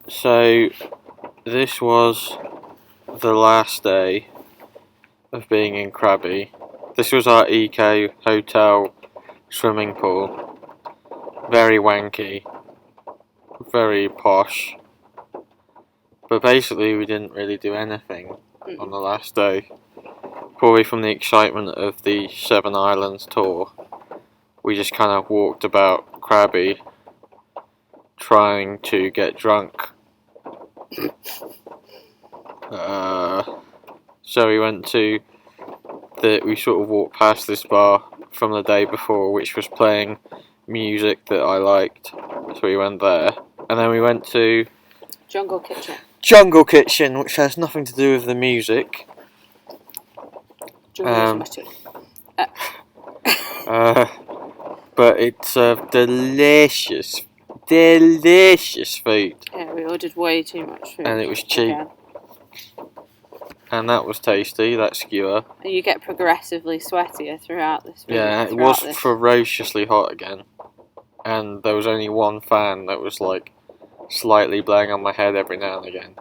So this was the last day of being in Krabi. This was our eco hotel swimming pool. Very wanky, very posh. But basically we didn't really do anything on the last day. Probably from the excitement of the Seven Islands tour. We just kind of walked about Krabi trying to get drunk. So we went to we sort of walked past this bar from the day before, which was playing music that I liked. So we went there, and then we went to Jungle Kitchen. Jungle Kitchen, which has nothing to do with the music. But it's delicious food. Yeah, we ordered way too much food. And it was cheap. Again. And that was tasty, that skewer. And you get progressively sweatier throughout this food. Yeah, it was ferociously hot again. And there was only one fan that was like slightly blowing on my head every now and again.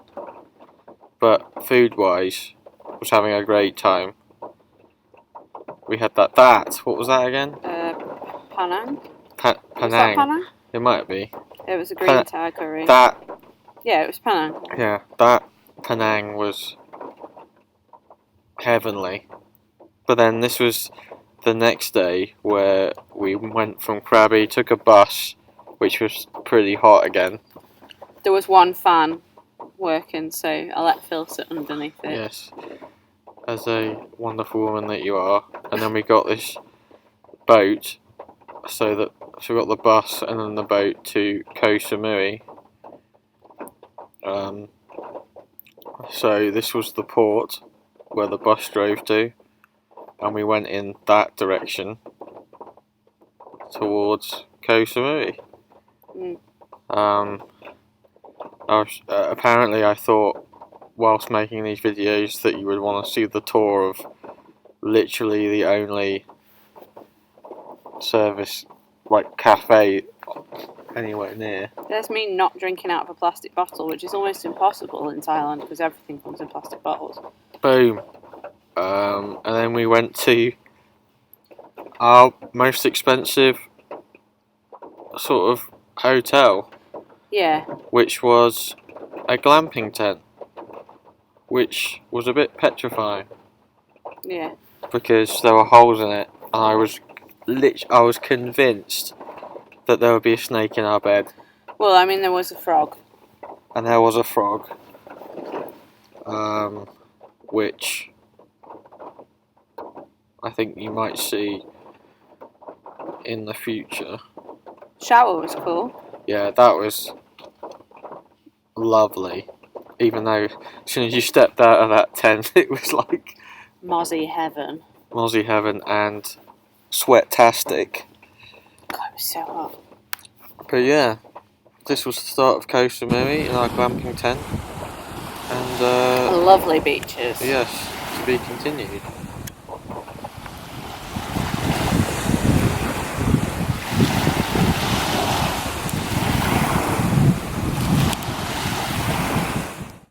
But food-wise, I was having a great time. We had that. What was that again? Penang. Penang. Was that Penang? It might be. It was a green Thai curry. Yeah, it was Penang. Yeah, that Penang was heavenly. But then this was the next day where we went from Krabi, took a bus, which was pretty hot again. There was one fan working, so I let Phil sit underneath it. Yes, as a wonderful woman that you are. And then we got this boat, so we got the bus and then the boat to Koh Samui. So this was the port where the bus drove to, and we went in that direction towards Koh Samui. Apparently I thought whilst making these videos that you would want to see the tour of literally the only service like cafe anywhere near. That's me not drinking out of a plastic bottle, which is almost impossible in Thailand because everything comes in plastic bottles. Boom. And then we went to our most expensive sort of hotel. Yeah. Which was a glamping tent, which was a bit petrifying. Yeah. Because there were holes in it, and I was convinced that there would be a snake in our bed. Well, I mean, there was a frog. And there was a frog. Which I think you might see in the future. Shower was cool. Yeah, that was lovely. Even though as soon as you stepped out of that tent, it was like Mozzie heaven. Mozzie heaven and sweat-tastic. God, it was so hot. But yeah, this was the start of Koh Samui in our glamping tent. And lovely beaches. yes, to be continued.